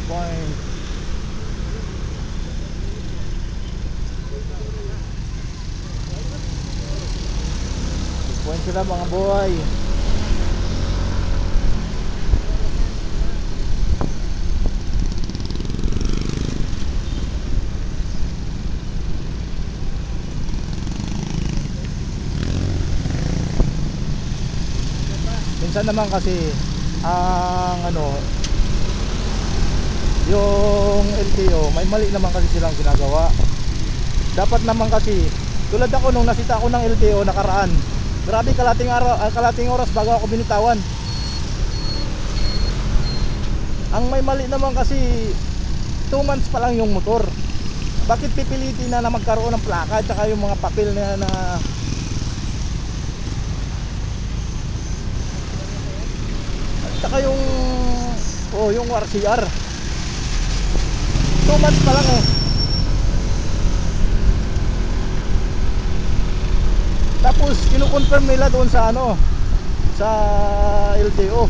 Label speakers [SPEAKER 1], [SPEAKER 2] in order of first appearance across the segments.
[SPEAKER 1] point. Point sila mga boy. Minsan naman kasi ang yung LTO may mali naman kasi silang ginagawa. Dapat naman kasi tulad ako nung nasita ako ng LTO nakaraan, grabe kalating oras bago ako binitawan. Ang may mali naman kasi 2 months pa lang yung motor. Bakit pipilitin na magkaroon ng plaka at saka yung mga papel na at saka yung RCR 2 months pa lang eh. Tapos kinukonfirm nila doon sa sa LTO.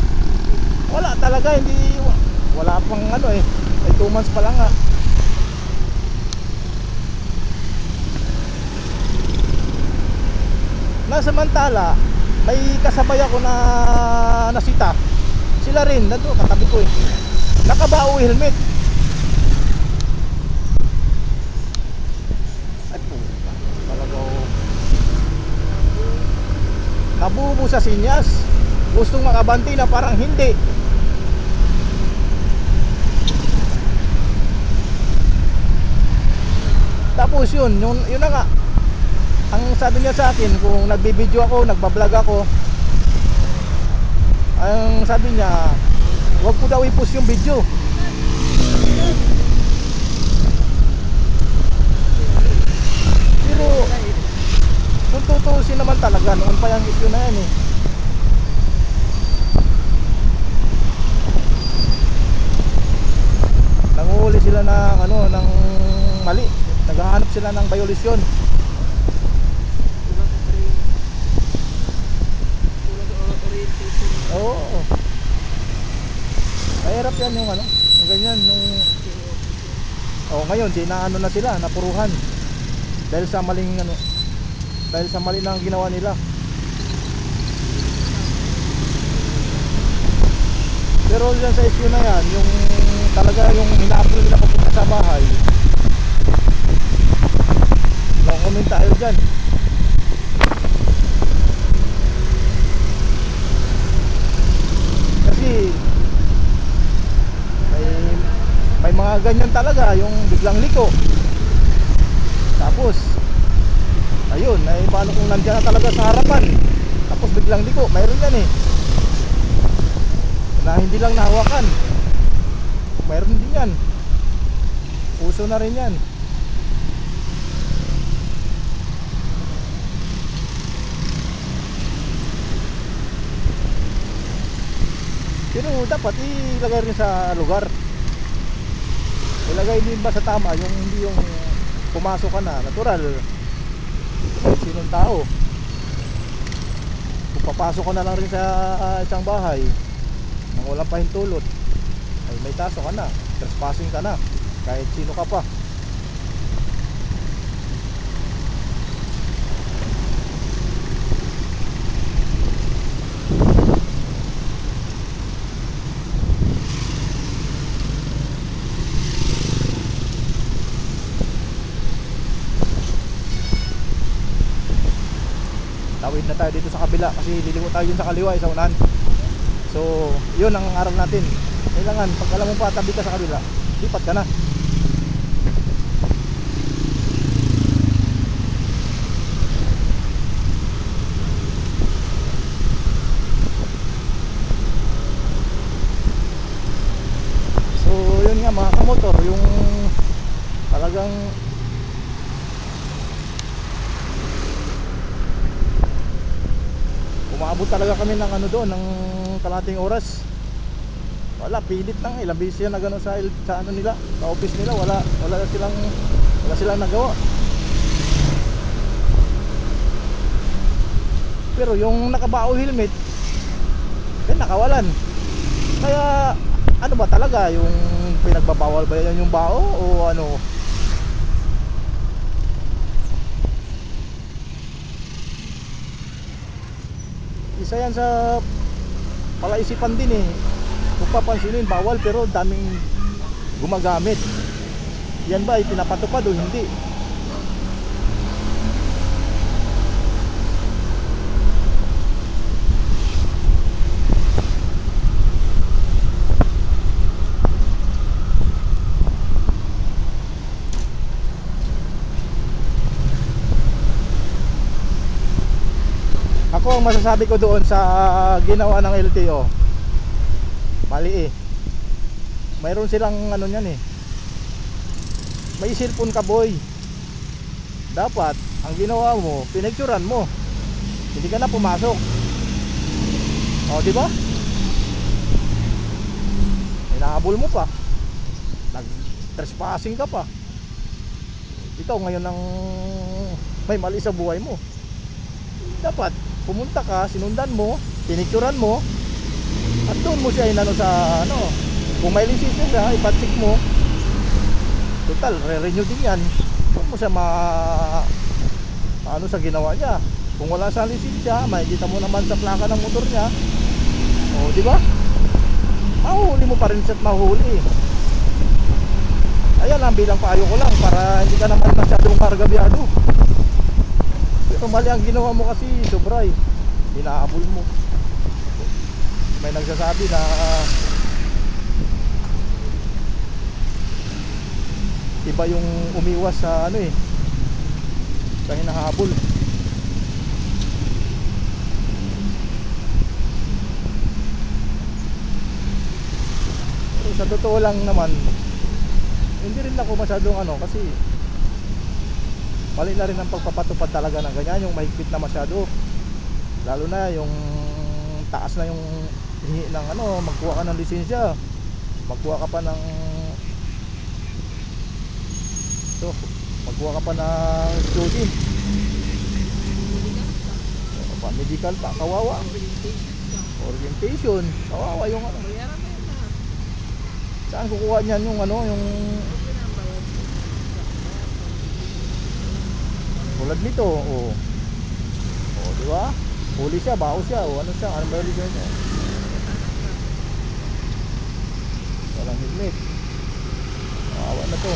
[SPEAKER 1] Wala talaga, hindi, wala pang eh 2 months pa lang nga. Nasamantala may kasabay ako na nasita. Sila rin, nandun katabi ko eh, nakabao helmet. Ay po, talaga nabubo sa sinyas. Gustong makabante na parang hindi. Tapos yun na nga. Ang sabi niya sa akin, kung nagbibideo ako, nagbablog ako, ang sabi niya, wag ko daw i-post yung video. Pero kung tutuusin naman talaga, noon pa yung issue na yan eh. Nanguhuli sila ng mali, naghahanap sila ng violasyon. Oo. Mahirap yan yung ganyan ngayon na sila, napuruhan dahil sa maling dahil sa mali na ginawa nila. Pero dyan sa issue na yan, yung talaga yung hinaapil nila papunta sa bahay, comment tayo dyan. Kasi may mga ganyan talaga, yung biglang liko. Tapos ayun, paano kung nandiyan na talaga sa harapan tapos biglang liko, mayroon yan eh, na hindi lang nahawakan, mayroon din yan, uso na rin yan. Pero dapat ilagay rin sa lugar, ilagay din ba sa tama, yung hindi yung pumasok ka na natural kahit sinong tao, kung papasok ka na lang rin sa isang bahay nang walang pahintulot, ay may kaso ka na, trespassing ka na kahit sino ka pa. Tawid na tayo dito sa kabila kasi liliko tayo dun sa kaliwa sa unahan. So yun ang aral natin, kailangan pag alam mo pa tabi ka sa kabila, lipat ka na. So yun nga mga kamotor, yung talagang umaabot talaga kami ng doon ng kalating oras. Wala, pilit lang, ilang beses yan na gano'n sa nila, sa office nila, wala silang nagawa. Pero yung nakabao helmet, nakawalan. Kaya ano ba talaga yung Pinagbabawal ba yan yung bao o ano? Isa yan sa palaisipan din eh. Kung papansinin, bawal pero daming gumagamit. Yan ba ay pinapatupad o hindi? Ako ang masasabi ko doon sa ginawa ng LTO, mali eh. Mayroon silang ano niyan eh. May cellphone ka boy. Dapat ang ginawa mo, pinicturean mo. Hindi ka na pumasok. O, di ba? Hinahabol mo pa. Nag-trespassing ka pa. Ikaw ngayon ang may mali sa buhay mo. Dapat pumunta ka, sinundan mo, pinicturean mo, at doon mo siya inano sa ano. Kung may lisensya siya, ipacheck mo. Total, re-renew din yan. Doon mo siya ano sa ginawa niya. Kung wala siyang lisensya, makikita mo naman sa plaka ng motor niya. O, di ba? Mahuhuli mo pa rin siya at mahuhuli. Ayan lang, bilang payo ko lang para hindi ka naman masyadong kargabyado. Pero mali ang ginawa mo kasi, sobra eh. Hinahabol mo. May nagsasabi na iba yung umiwas sa ano eh, sa hinahabol. Pero sa totoo lang naman, hindi rin ako masyadong ano, kasi mali na rin ang pagpapatupad talaga ng ganyan, yung mahigpit na masyado. Lalo na yung taas na yung hingi ng ano, magkuha ka ng lisensya, magkuha ka pa ng ito, magkuha ka pa ng student, pa medical pa, kawawa. Orientation, kawawa yung ano. Saan kukuha niyan yung ano, yung tulad nito, oh. Oh, di ba? Huli siya, baho siya, o ano siya, anong violation niya? Walang helmet. Kawawa na to.